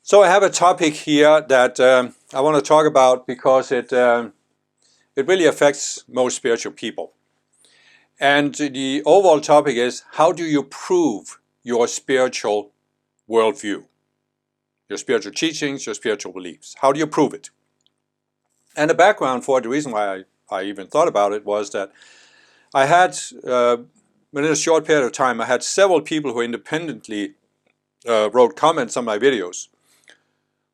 So I have a topic here that I want to talk about because it really affects most spiritual people. And the overall topic is, how do you prove your spiritual worldview? Your spiritual teachings, your spiritual beliefs. How do you prove it? And the background for it, the reason why I even thought about it was that I had, within a short period of time, I had several people who independently wrote comments on my videos.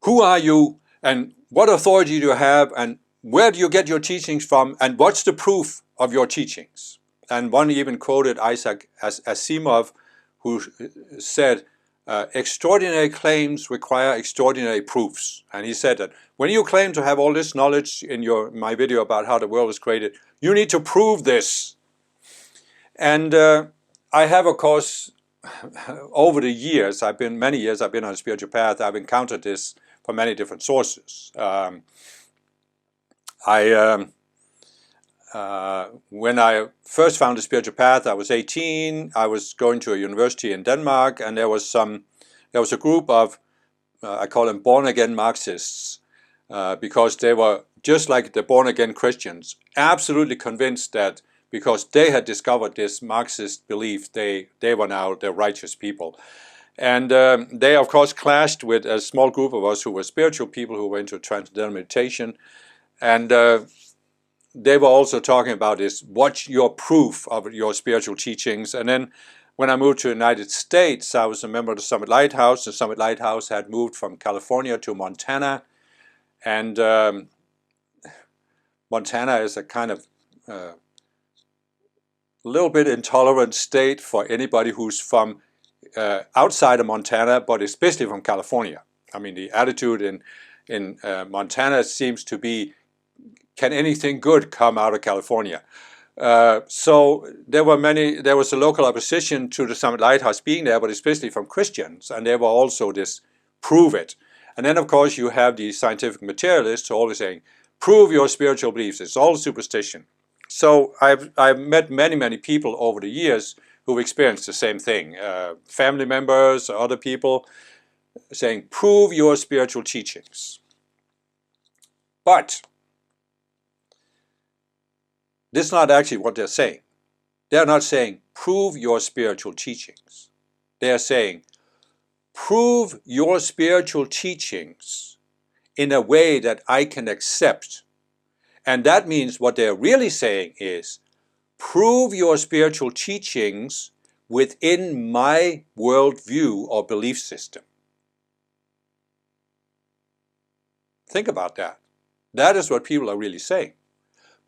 Who are you, and what authority do you have, and where do you get your teachings from, and what's the proof of your teachings? And one even quoted Isaac Asimov, who said, extraordinary claims require extraordinary proofs. And he said that when you claim to have all this knowledge in my video about how the world was created, you need to prove this. And I have, of course, over the years, many years I've been on a spiritual path, I've encountered this from many different sources. When I first found the spiritual path, I was 18. I was going to a university in Denmark, and there was a group of I call them born-again Marxists, because they were just like the born-again Christians, absolutely convinced that because they had discovered this Marxist belief, they were now the righteous people. And they, of course, clashed with a small group of us who were spiritual people who were into transcendental meditation. And they were also talking about this, what's your proof of your spiritual teachings? And then when I moved to the United States, I was a member of the Summit Lighthouse. The Summit Lighthouse had moved from California to Montana. And Montana is a kind of little bit intolerant state for anybody who's from outside of Montana, but especially from California. I mean, the attitude in Montana seems to be, can anything good come out of California? So there was a local opposition to the Summit Lighthouse being there, but especially from Christians, and there were also this, prove it. And then, of course, you have the scientific materialists who are always saying, prove your spiritual beliefs. It's all superstition. So I've met many people over the years who've experienced the same thing. Family members, other people saying, prove your spiritual teachings. But this is not actually what they're saying. They're not saying, prove your spiritual teachings. They're saying, prove your spiritual teachings in a way that I can accept. And that means what they're really saying is, prove your spiritual teachings within my worldview or belief system. Think about that. That is what people are really saying.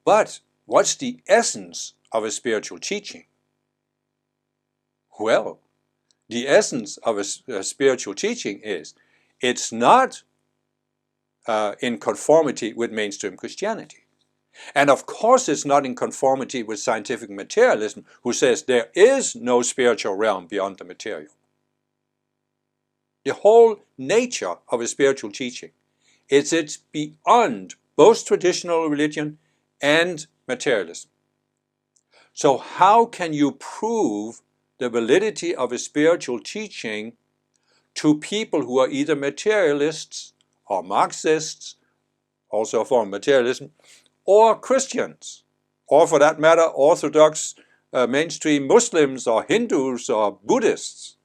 But what's the essence of a spiritual teaching? Well, the essence of a spiritual teaching is, it's not in conformity with mainstream Christianity. And of course it's not in conformity with scientific materialism, who says there is no spiritual realm beyond the material. The whole nature of a spiritual teaching is it's beyond both traditional religion and materialism. So how can you prove the validity of a spiritual teaching to people who are either materialists or Marxists, also a form of materialism, or Christians, or for that matter, Orthodox mainstream Muslims or Hindus or Buddhists?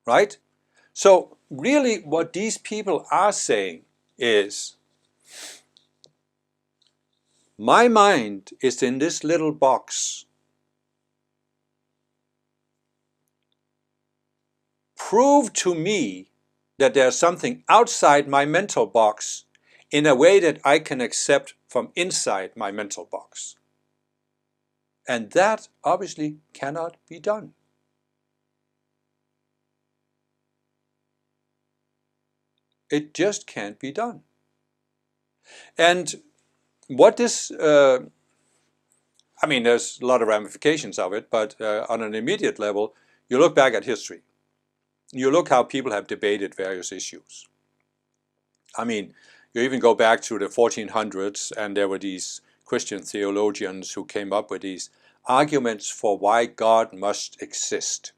Right? So really what these people are saying is, my mind is in this little box. Prove to me that there's something outside my mental box in a way that I can accept from inside my mental box. And that obviously cannot be done. It just can't be done. And what this, I mean, there's a lot of ramifications of it, but on an immediate level, you look back at history. You look how people have debated various issues. I mean, you even go back to the 1400s, and there were these Christian theologians who came up with these arguments for why God must exist.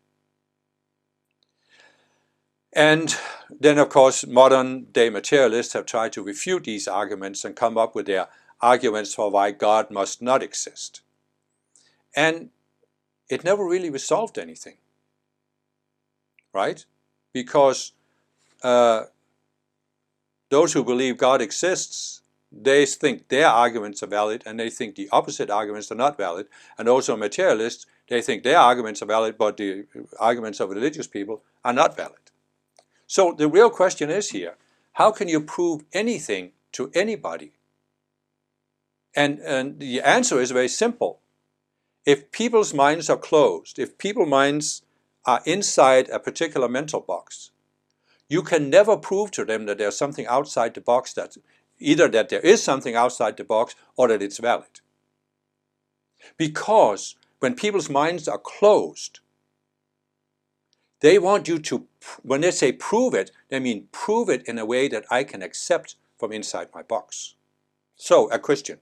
And then, of course, modern-day materialists have tried to refute these arguments and come up with their arguments for why God must not exist. And it never really resolved anything, right? Because those who believe God exists, they think their arguments are valid, and they think the opposite arguments are not valid. And also materialists, they think their arguments are valid, but the arguments of religious people are not valid. So the real question is here, how can you prove anything to anybody? And the answer is very simple. If people's minds are closed, if people's minds are inside a particular mental box, you can never prove to them that there's something outside the box, that either that there is something outside the box or that it's valid. Because when people's minds are closed, they want you to, when they say prove it, they mean prove it in a way that I can accept from inside my box. So, a question.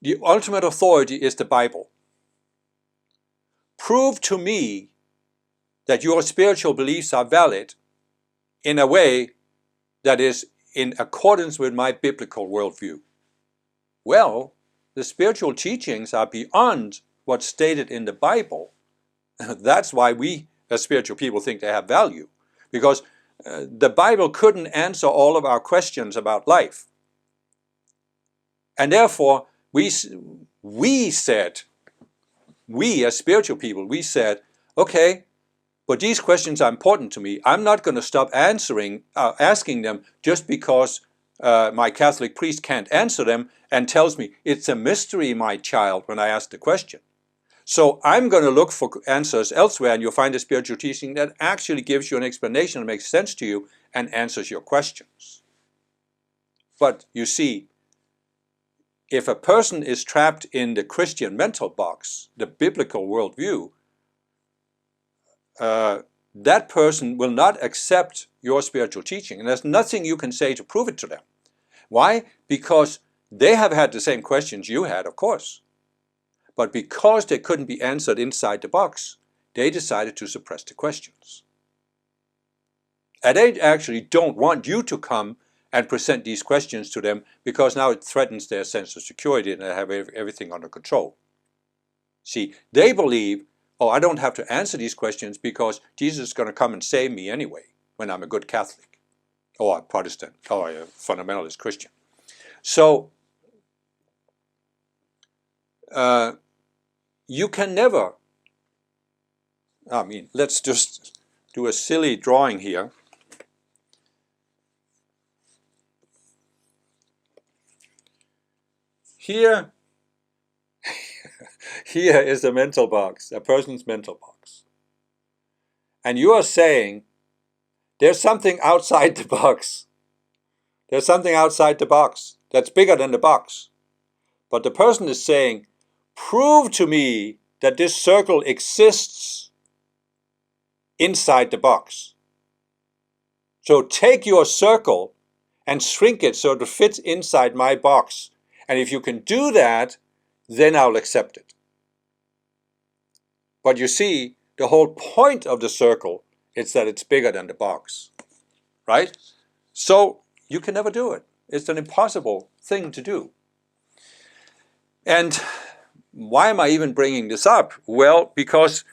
The ultimate authority is the Bible. Prove to me that your spiritual beliefs are valid in a way that is in accordance with my biblical worldview. Well, the spiritual teachings are beyond what's stated in the Bible. That's why we, as spiritual people, think they have value. Because the Bible couldn't answer all of our questions about life. And therefore, we said, we as spiritual people, we said, okay, but these questions are important to me. I'm not going to stop asking them just because my Catholic priest can't answer them and tells me it's a mystery, my child, when I ask the question. So I'm going to look for answers elsewhere, and you'll find a spiritual teaching that actually gives you an explanation that makes sense to you and answers your questions. But you see, if a person is trapped in the Christian mental box, the biblical worldview, that person will not accept your spiritual teaching. And there's nothing you can say to prove it to them. Why? Because they have had the same questions you had, of course. But because they couldn't be answered inside the box, they decided to suppress the questions. And they actually don't want you to come and present these questions to them, because now it threatens their sense of security and they have everything under control. See, they believe, oh, I don't have to answer these questions because Jesus is going to come and save me anyway when I'm a good Catholic or a Protestant or a fundamentalist Christian. So you can never, let's just do a silly drawing here. Here is a mental box, a person's mental box. And you are saying, there's something outside the box. There's something outside the box that's bigger than the box. But the person is saying, prove to me that this circle exists inside the box. So take your circle and shrink it so it fits inside my box. And if you can do that, then I'll accept it. But you see, the whole point of the circle is that it's bigger than the box, right? So you can never do it. It's an impossible thing to do. And why am I even bringing this up? Well, because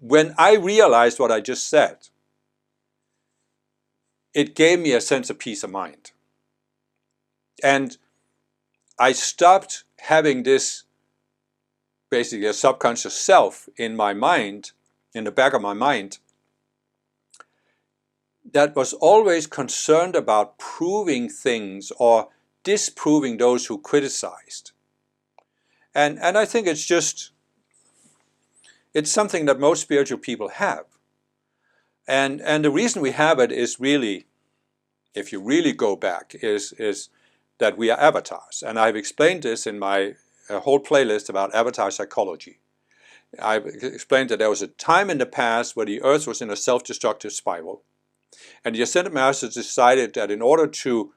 when I realized what I just said, it gave me a sense of peace of mind. And I stopped having this, basically a subconscious self in my mind, in the back of my mind, that was always concerned about proving things or disproving those who criticized. And I think it's something that most spiritual people have. And the reason we have it is really, if you really go back, is that we are avatars. And I've explained this in my whole playlist about avatar psychology. I've explained that there was a time in the past where the Earth was in a self-destructive spiral. And the Ascended Masters decided that in order to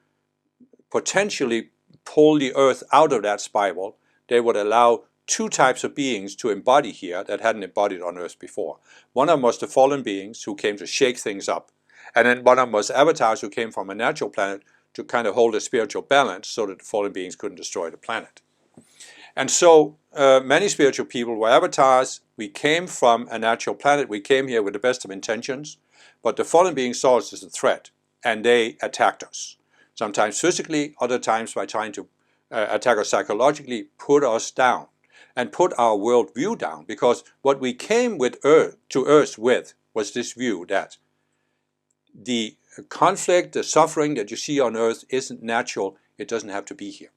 potentially pull the Earth out of that spiral, they would allow two types of beings to embody here that hadn't embodied on Earth before. One of them was the fallen beings who came to shake things up. And then one of them was avatars who came from a natural planet to kind of hold a spiritual balance so that the fallen beings couldn't destroy the planet. And so many spiritual people were avatars. We came from a natural planet. We came here with the best of intentions. But the fallen beings saw us as a threat, and they attacked us. Sometimes physically, other times by trying to attack us psychologically, put us down, and put our worldview down. Because what we came to Earth with was this view that the conflict, the suffering that you see on Earth isn't natural. It doesn't have to be here.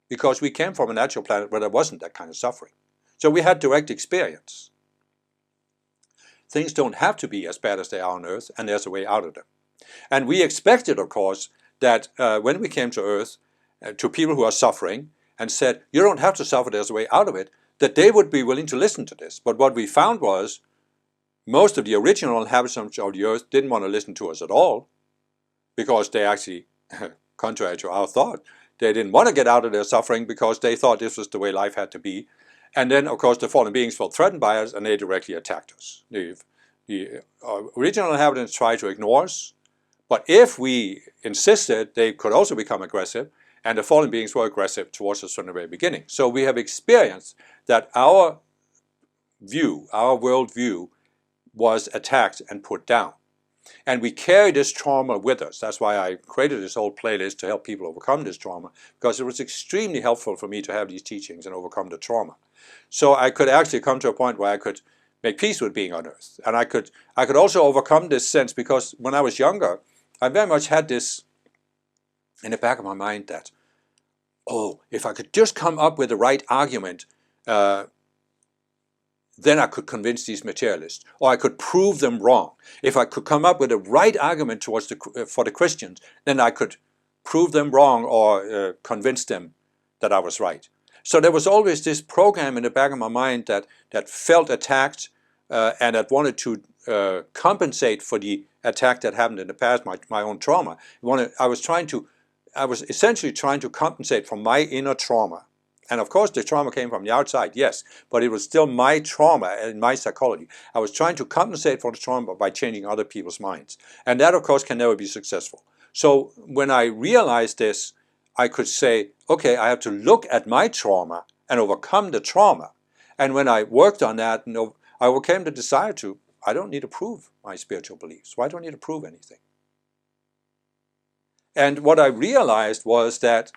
Because we came from a natural planet where there wasn't that kind of suffering. So we had direct experience. Things don't have to be as bad as they are on Earth, and there's a way out of them. And we expected, of course, that when we came to Earth, to people who are suffering, and said, you don't have to suffer, there's a way out of it, that they would be willing to listen to this. But what we found was, most of the original inhabitants of the Earth didn't want to listen to us at all, because they actually, contrary to our thought, they didn't want to get out of their suffering because they thought this was the way life had to be. And then, of course, the fallen beings felt threatened by us, and they directly attacked us. The original inhabitants tried to ignore us, but if we insisted, they could also become aggressive, and the fallen beings were aggressive towards us from the very beginning. So we have experienced that our view, our worldview, was attacked and put down. And we carry this trauma with us. That's why I created this whole playlist to help people overcome this trauma, because it was extremely helpful for me to have these teachings and overcome the trauma. So I could actually come to a point where I could make peace with being on Earth. And I could also overcome this sense, because when I was younger, I very much had this in the back of my mind that, oh, if I could just come up with the right argument, then I could convince these materialists, or I could prove them wrong. If I could come up with the right argument for the Christians, then I could prove them wrong or convince them that I was right. So there was always this program in the back of my mind that felt attacked and that wanted to compensate for the attack that happened in the past, my own trauma. I was essentially trying to compensate for my inner trauma. And of course the trauma came from the outside, yes, but it was still my trauma and my psychology. I was trying to compensate for the trauma by changing other people's minds. And that, of course, can never be successful. So when I realized this, I could say, okay, I have to look at my trauma and overcome the trauma. And when I worked on that, I overcame the desire to, I don't need to prove my spiritual beliefs. So I don't need to prove anything. And what I realized was that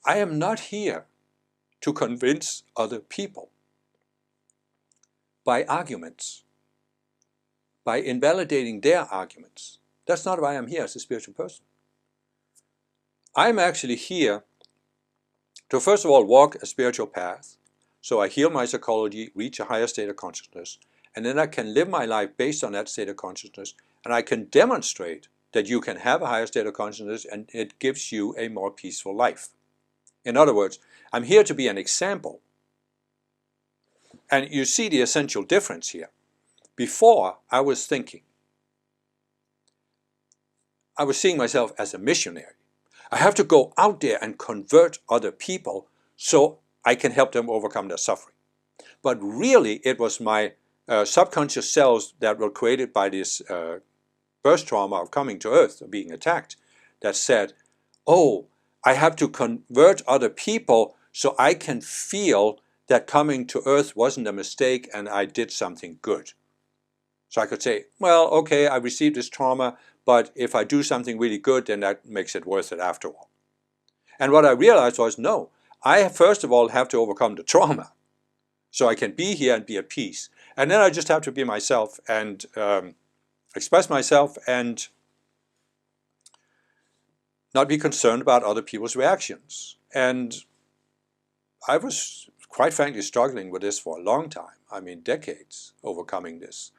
I am not here to convince other people by arguments, by invalidating their arguments. That's not why I'm here as a spiritual person. I'm actually here to, first of all, walk a spiritual path, so I heal my psychology, reach a higher state of consciousness, and then I can live my life based on that state of consciousness, and I can demonstrate that you can have a higher state of consciousness and it gives you a more peaceful life. In other words, I'm here to be an example. And you see the essential difference here. Before, I was thinking, I was seeing myself as a missionary. I have to go out there and convert other people so I can help them overcome their suffering. But really, it was my subconscious selves that were created by this birth trauma of coming to Earth, of being attacked, that said, oh, I have to convert other people so I can feel that coming to Earth wasn't a mistake and I did something good. So I could say, well, okay, I received this trauma, but if I do something really good, then that makes it worth it after all. And what I realized was, no, I first of all have to overcome the trauma so I can be here and be at peace. And then I just have to be myself and express myself and not be concerned about other people's reactions. And I was, quite frankly, struggling with this for a long time. I mean, decades overcoming this.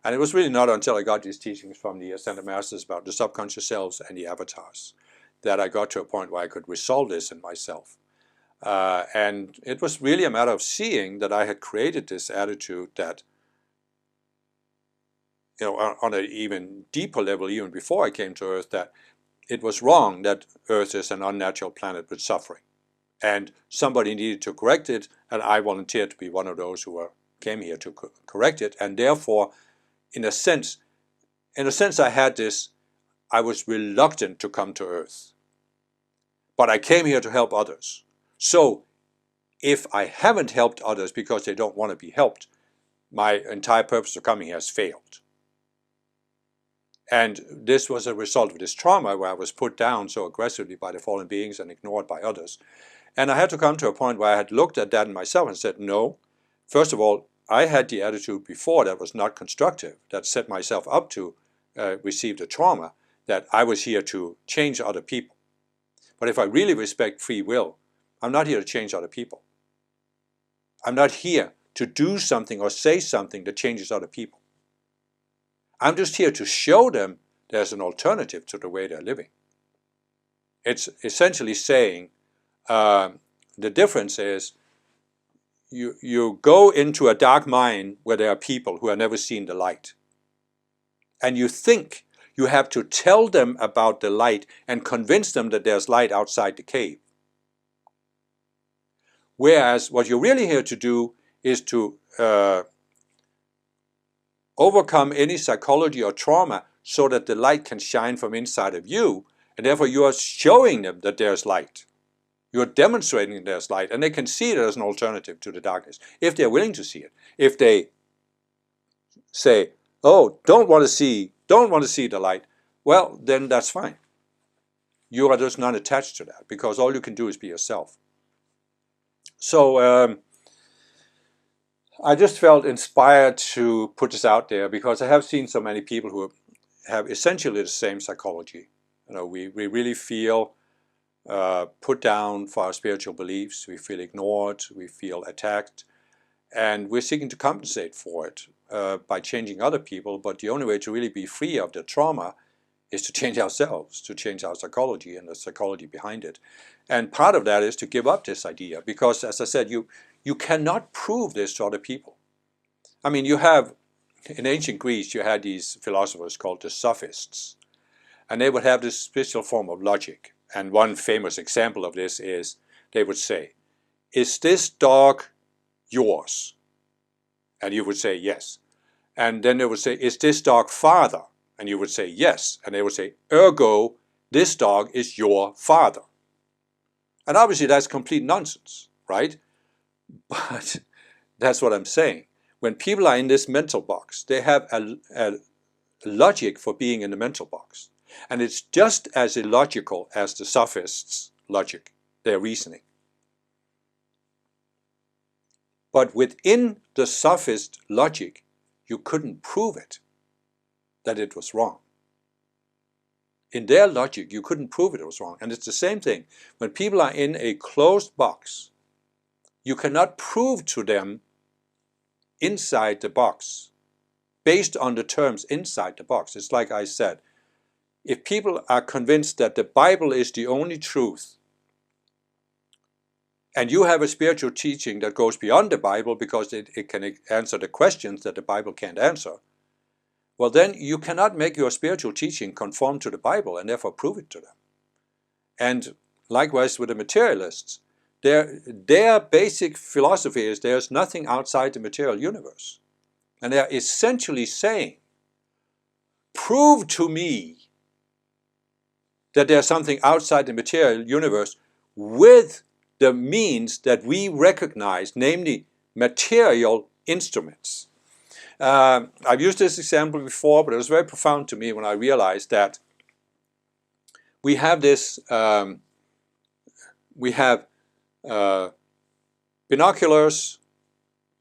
And it was really not until I got these teachings from the Ascended Masters about the subconscious selves and the avatars that I got to a point where I could resolve this in myself. And it was really a matter of seeing that I had created this attitude that, you know, on an even deeper level, even before I came to Earth, that it was wrong that Earth is an unnatural planet with suffering. And somebody needed to correct it, and I volunteered to be one of those who came here to correct it. And therefore, in a sense I had this, I was reluctant to come to Earth. But I came here to help others. So if I haven't helped others because they don't want to be helped, my entire purpose of coming here has failed. And this was a result of this trauma where I was put down so aggressively by the fallen beings and ignored by others. And I had to come to a point where I had looked at that in myself and said, no, first of all, I had the attitude before that was not constructive, that set myself up to receive the trauma, that I was here to change other people. But if I really respect free will, I'm not here to change other people. I'm not here to do something or say something that changes other people. I'm just here to show them there's an alternative to the way they're living. It's essentially saying the difference is you go into a dark mine where there are people who have never seen the light. And you think you have to tell them about the light and convince them that there's light outside the cave. Whereas what you're really here to do is to overcome any psychology or trauma so that the light can shine from inside of you, and therefore you are showing them that there's light. You're demonstrating there's light, and they can see it as an alternative to the darkness, if they're willing to see it. If they say, oh, don't want to see the light, well, then that's fine. You are just not attached to that, because all you can do is be yourself. So I just felt inspired to put this out there, because I have seen so many people who have essentially the same psychology. You know, we really feel put down for our spiritual beliefs, we feel ignored, we feel attacked, and we're seeking to compensate for it by changing other people. But the only way to really be free of the trauma is to change ourselves, to change our psychology and the psychology behind it. And part of that is to give up this idea, because, as I said, you cannot prove this to other people. I mean, you have, in ancient Greece, you had these philosophers called the sophists, and they would have this special form of logic. And one famous example of this is, they would say, is this dog yours? And you would say, yes. And then they would say, is this dog father? And you would say, yes. And they would say, ergo, this dog is your father. And obviously that's complete nonsense, right? But that's what I'm saying. When people are in this mental box, they have a logic for being in the mental box. And it's just as illogical as the sophists' logic, their reasoning. But within the sophist logic, you couldn't prove it, that it was wrong. In their logic, you couldn't prove it was wrong. And it's the same thing. When people are in a closed box, you cannot prove to them inside the box, based on the terms inside the box. It's like I said, if people are convinced that the Bible is the only truth, and you have a spiritual teaching that goes beyond the Bible because it can answer the questions that the Bible can't answer, well, then you cannot make your spiritual teaching conform to the Bible and therefore prove it to them. And likewise with the materialists, their basic philosophy is there's nothing outside the material universe. And they're essentially saying, prove to me that there's something outside the material universe with the means that we recognize, namely material instruments. I've used this example before, but it was very profound to me when I realized that we have this, binoculars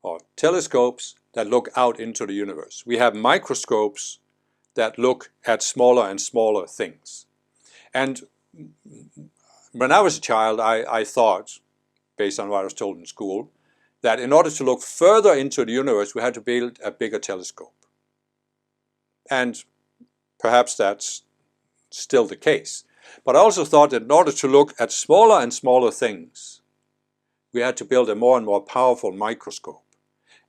or telescopes that look out into the universe. We have microscopes that look at smaller and smaller things. And when I was a child, I thought, based on what I was told in school, that in order to look further into the universe, we had to build a bigger telescope. And perhaps that's still the case. But I also thought that in order to look at smaller and smaller things, we had to build a more and more powerful microscope.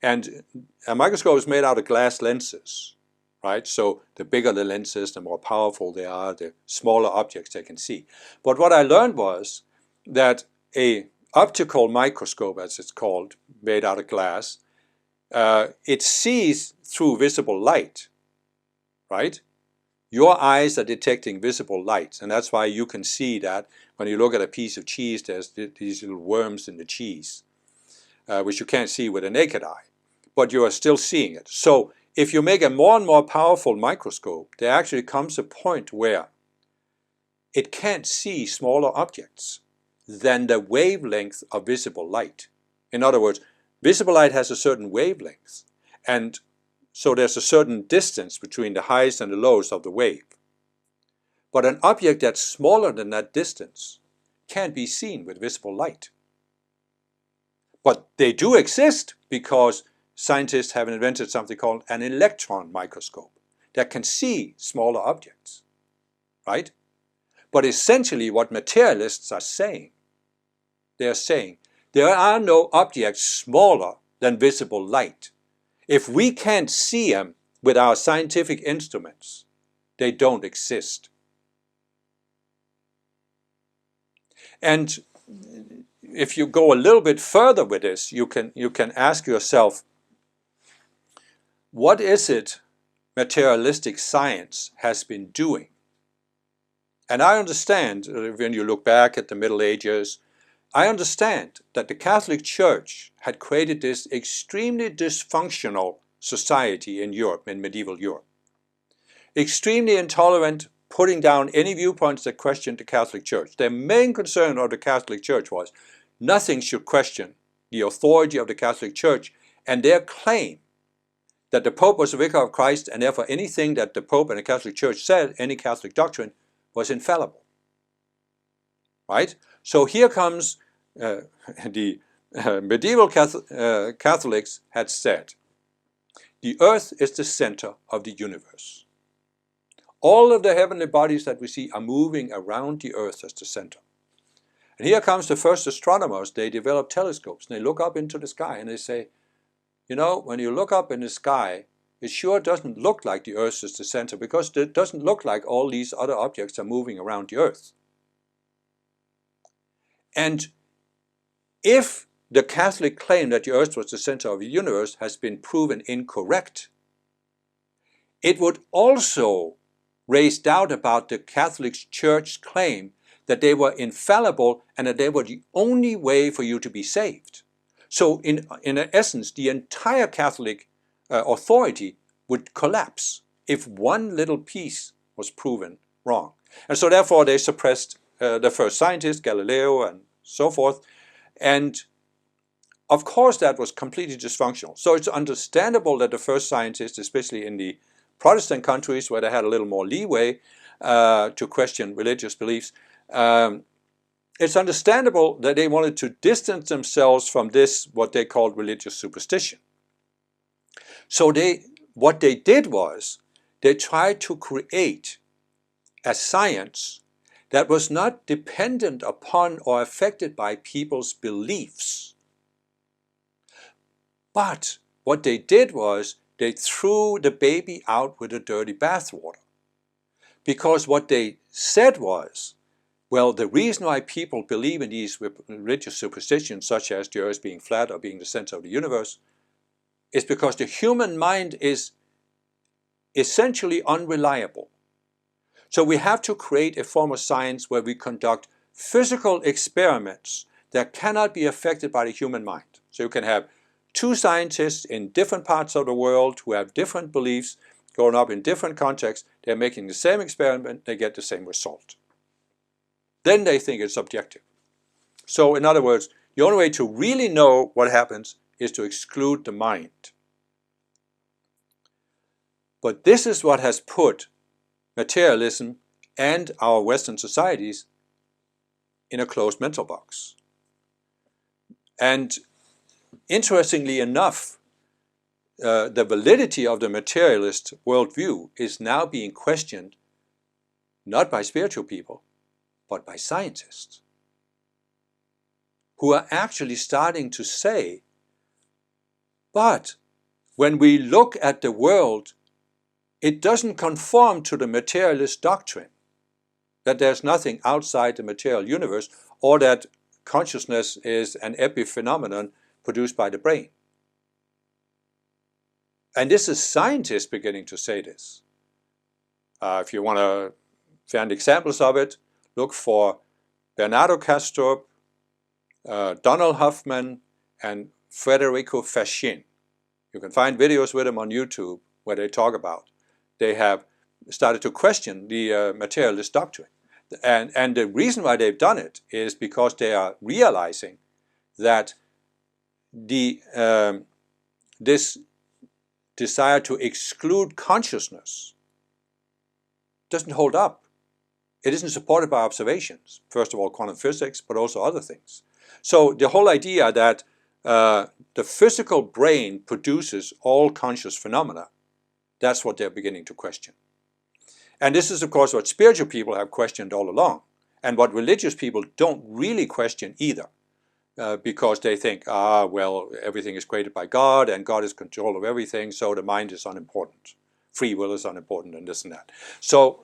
And a microscope is made out of glass lenses, right? So the bigger the lenses, the more powerful they are, the smaller objects they can see. But what I learned was that a optical microscope, as it's called, made out of glass, it sees through visible light, right? Your eyes are detecting visible light, and that's why you can see that when you look at a piece of cheese, there's these little worms in the cheese, which you can't see with a naked eye, but you are still seeing it. So if you make a more and more powerful microscope, there actually comes a point where it can't see smaller objects than the wavelength of visible light. In other words, visible light has a certain wavelength, and so there's a certain distance between the highs and the lows of the wave. But an object that's smaller than that distance can't be seen with visible light. But they do exist because scientists have invented something called an electron microscope that can see smaller objects, right? But essentially what materialists are saying, they're saying there are no objects smaller than visible light. If we can't see them with our scientific instruments, they don't exist. And if you go a little bit further with this, you can ask yourself, what is it materialistic science has been doing? And I understand, when you look back at the Middle Ages, I understand that the Catholic Church had created this extremely dysfunctional society in Europe, in medieval Europe. Extremely intolerant, putting down any viewpoints that questioned the Catholic Church. Their main concern of the Catholic Church was nothing should question the authority of the Catholic Church, and their claim that the Pope was the vicar of Christ, and therefore anything that the Pope and the Catholic Church said, any Catholic doctrine, was infallible. Right? So here comes the medieval Catholics had said, the earth is the center of the universe. All of the heavenly bodies that we see are moving around the earth as the center. And here comes the first astronomers. They develop telescopes and they look up into the sky and they say, you know, when you look up in the sky, it sure doesn't look like the earth is the center, because it doesn't look like all these other objects are moving around the earth. And if the Catholic claim that the earth was the center of the universe has been proven incorrect, it would also raise doubt about the Catholic Church's claim that they were infallible and that they were the only way for you to be saved. So in essence, the entire Catholic authority would collapse if one little piece was proven wrong. And so therefore they suppressed the first scientists, Galileo and so forth. And of course that was completely dysfunctional. So it's understandable that the first scientists, especially in the Protestant countries where they had a little more leeway to question religious beliefs, it's understandable that they wanted to distance themselves from this, what they called religious superstition. So what they did was, they tried to create a science that was not dependent upon or affected by people's beliefs. But what they did was, they threw the baby out with the dirty bathwater. Because what they said was, well, the reason why people believe in these religious superstitions, such as the earth being flat or being the center of the universe, is because the human mind is essentially unreliable. So we have to create a form of science where we conduct physical experiments that cannot be affected by the human mind. So you can have two scientists in different parts of the world who have different beliefs, growing up in different contexts, they're making the same experiment, they get the same result. Then they think it's objective. So in other words, the only way to really know what happens is to exclude the mind. But this is what has put materialism and our Western societies in a closed mental box. And interestingly enough, the validity of the materialist worldview is now being questioned not by spiritual people, but by scientists, who are actually starting to say, but when we look at the world it doesn't conform to the materialist doctrine that there's nothing outside the material universe, or that consciousness is an epiphenomenon produced by the brain. And this is scientists beginning to say this. If you want to find examples of it, look for Bernardo Kastrup, Donald Hoffman, and Federico Fascin. You can find videos with them on YouTube where they talk about. They have started to question the materialist doctrine. And the reason why they've done it is because they are realizing that this desire to exclude consciousness doesn't hold up. It isn't supported by observations. First of all, quantum physics, but also other things. So the whole idea that the physical brain produces all conscious phenomena, that's what they're beginning to question. And this is, of course, what spiritual people have questioned all along, and what religious people don't really question either, because they think, well, everything is created by God, and God is in control of everything, so the mind is unimportant. Free will is unimportant, and this and that. So,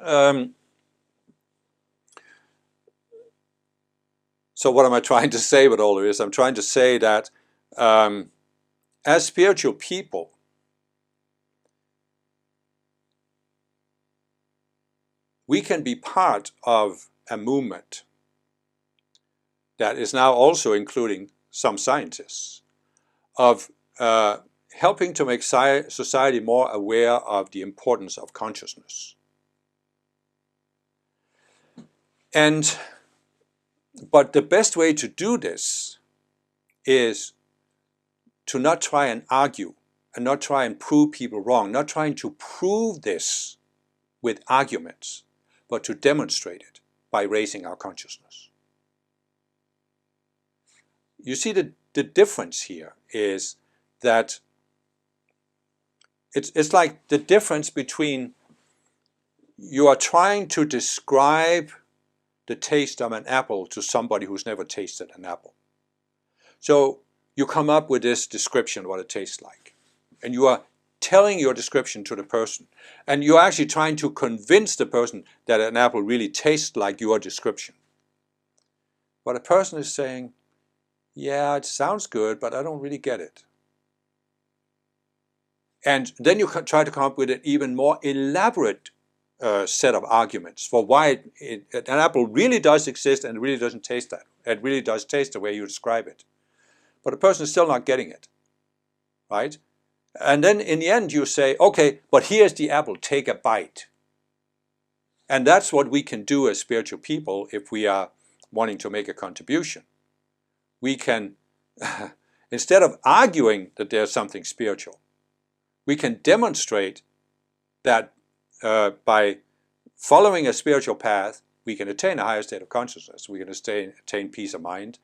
so what am I trying to say with all of this? I'm trying to say that as spiritual people, we can be part of a movement that is now also including some scientists, of helping to make society more aware of the importance of consciousness. But the best way to do this is to not try and argue and not try and prove people wrong, not trying to prove this with arguments, but to demonstrate it by raising our consciousness. You see, the difference here is that it's like the difference between you are trying to describe the taste of an apple to somebody who's never tasted an apple. So you come up with this description of what it tastes like, and you are telling your description to the person, and you're actually trying to convince the person that an apple really tastes like your description. But a person is saying, yeah, it sounds good, but I don't really get it. And then you try to come up with an even more elaborate set of arguments for why an apple really does exist and it really doesn't taste that. It really does taste the way you describe it. But the person is still not getting it, right? And then in the end you say, okay, but here's the apple, take a bite. And that's what we can do as spiritual people if we are wanting to make a contribution. We can, instead of arguing that there's something spiritual, we can demonstrate that by following a spiritual path, we can attain a higher state of consciousness. We can attain peace of mind.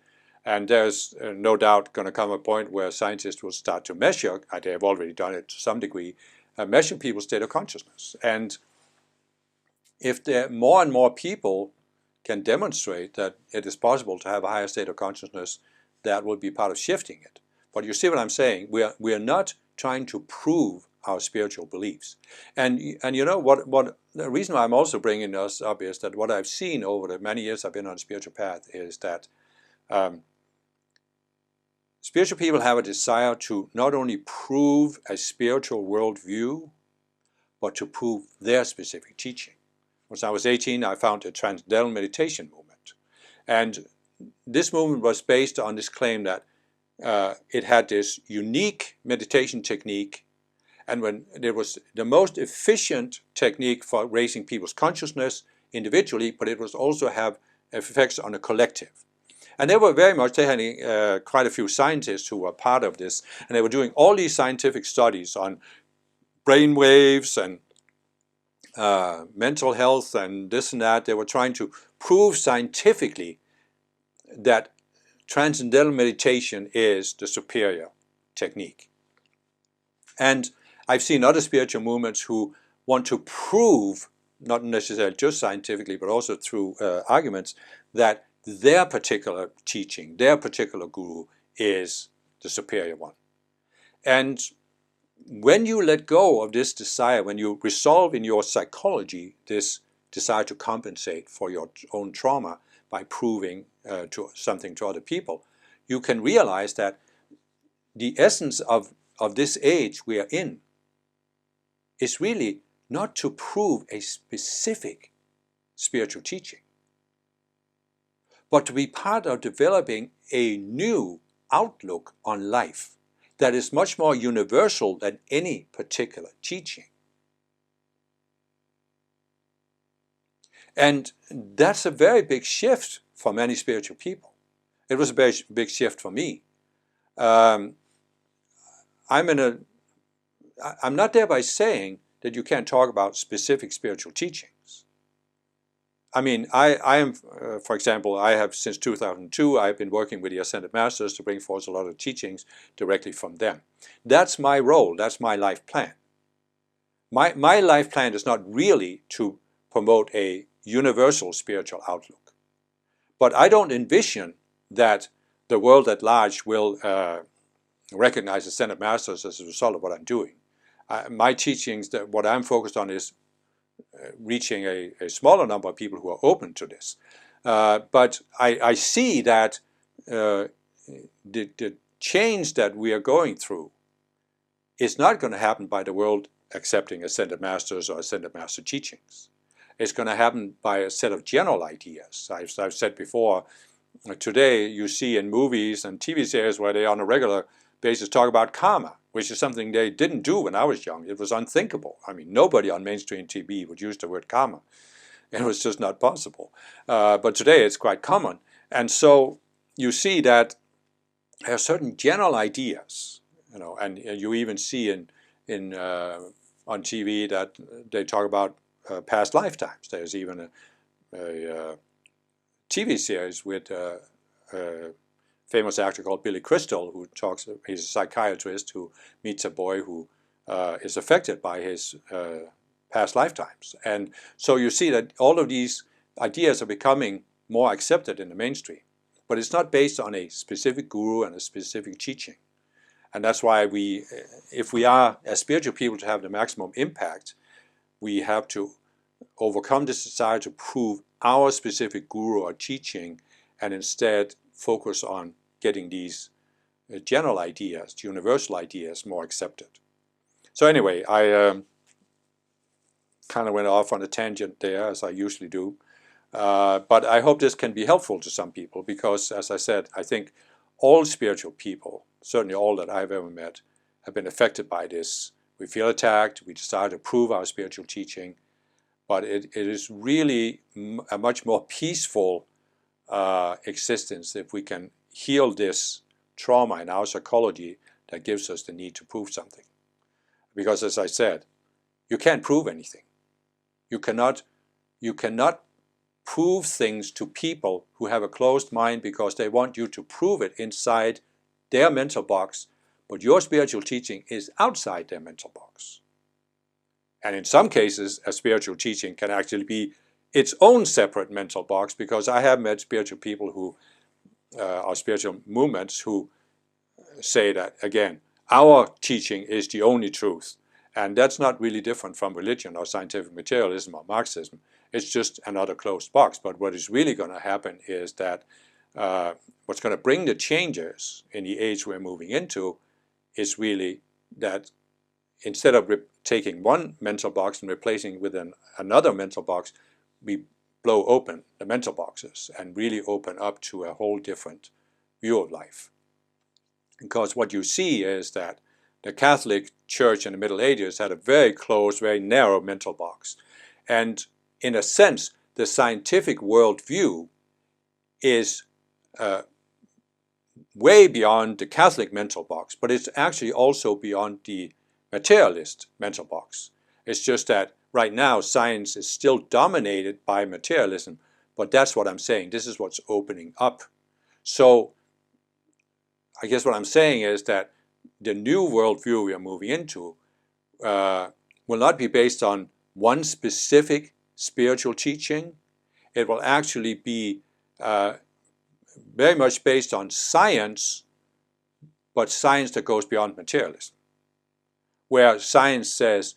And there's no doubt going to come a point where scientists will start to measure, they have already done it to some degree, measure people's state of consciousness. And if there more and more people can demonstrate that it is possible to have a higher state of consciousness, that will be part of shifting it. But you see what I'm saying? We are not trying to prove our spiritual beliefs. And you know what the reason why I'm also bringing this up is that what I've seen over the many years I've been on a spiritual path is that spiritual people have a desire to not only prove a spiritual worldview, but to prove their specific teaching. When I was 18, I founded a Transcendental meditation movement. And this movement was based on this claim that it had this unique meditation technique, and when it was the most efficient technique for raising people's consciousness individually, but it was also have effects on a collective. And they were very much, they had quite a few scientists who were part of this, and they were doing all these scientific studies on brain waves and mental health and this and that. They were trying to prove scientifically that transcendental meditation is the superior technique. And I've seen other spiritual movements who want to prove, not necessarily just scientifically, but also through arguments, that their particular teaching, their particular guru is the superior one. And when you let go of this desire, when you resolve in your psychology this desire to compensate for your own trauma by proving something to other people, you can realize that the essence of this age we are in is really not to prove a specific spiritual teaching, but to be part of developing a new outlook on life that is much more universal than any particular teaching. And that's a very big shift for many spiritual people. It was a very big shift for me. I'm not thereby saying that you can't talk about specific spiritual teachings. I mean, I am, for example, I have since 2002, I've been working with the Ascended Masters to bring forth a lot of teachings directly from them. That's my role, that's my life plan. My life plan is not really to promote a universal spiritual outlook. But I don't envision that the world at large will recognize Ascended Masters as a result of what I'm doing. My teachings, what I'm focused on is reaching a smaller number of people who are open to this. But I see that the change that we are going through is not going to happen by the world accepting Ascended Masters or Ascended Master teachings. It's going to happen by a set of general ideas. I've said before, today you see in movies and TV series where they on a regular basis talk about karma, which is something they didn't do when I was young. It was unthinkable. I mean, nobody on mainstream TV would use the word karma. It was just not possible. But today it's quite common. And so you see that there are certain general ideas, and you even see on TV that they talk about past lifetimes. There's even a TV series with a famous actor called Billy Crystal, who talks. He's a psychiatrist who meets a boy who is affected by his past lifetimes. And so you see that all of these ideas are becoming more accepted in the mainstream. But it's not based on a specific guru and a specific teaching. And that's why if we are, as spiritual people, to have the maximum impact, we have to overcome this desire to prove our specific guru or teaching and instead focus on getting these general ideas, universal ideas, more accepted. So anyway, I kind of went off on a tangent there, as I usually do. But I hope this can be helpful to some people because, as I said, I think all spiritual people, certainly all that I've ever met, have been affected by this. We feel attacked, we desire to prove our spiritual teaching, but it is really a much more peaceful existence if we can heal this trauma in our psychology that gives us the need to prove something. Because as I said, you can't prove anything. You cannot prove things to people who have a closed mind because they want you to prove it inside their mental box, but your spiritual teaching is outside their mental box. And in some cases, a spiritual teaching can actually be its own separate mental box, because I have met spiritual people who are spiritual movements who say that, again, our teaching is the only truth. And that's not really different from religion or scientific materialism or Marxism. It's just another closed box. But what is really going to happen is that what's going to bring the changes in the age we're moving into is really that instead of taking one mental box and replacing it with another mental box, we blow open the mental boxes and really open up to a whole different view of life. Because what you see is that the Catholic Church in the Middle Ages had a very closed, very narrow mental box. And in a sense, the scientific worldview is way beyond the Catholic mental box, but it's actually also beyond the materialist mental box. It's just that right now science is still dominated by materialism, but that's what I'm saying. This is what's opening up. So I guess what I'm saying is that the new worldview we are moving into will not be based on one specific spiritual teaching. It will actually be very much based on science, but science that goes beyond materialism. where science says,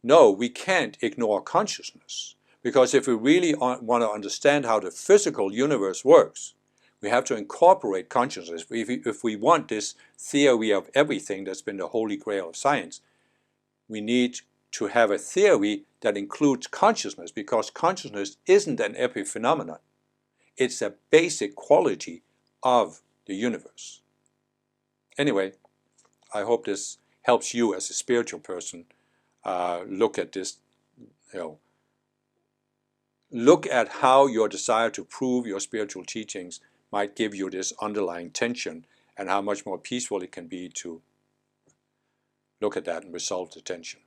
no, we can't ignore consciousness. Because if we really want to understand how the physical universe works, we have to incorporate consciousness. If we want this theory of everything that's been the holy grail of science, we need to have a theory that includes consciousness, because consciousness isn't an epiphenomenon. It's a basic quality of the universe. Anyway, I hope this helps you as a spiritual person look at this, look at how your desire to prove your spiritual teachings might give you this underlying tension, and how much more peaceful it can be to look at that and resolve the tension.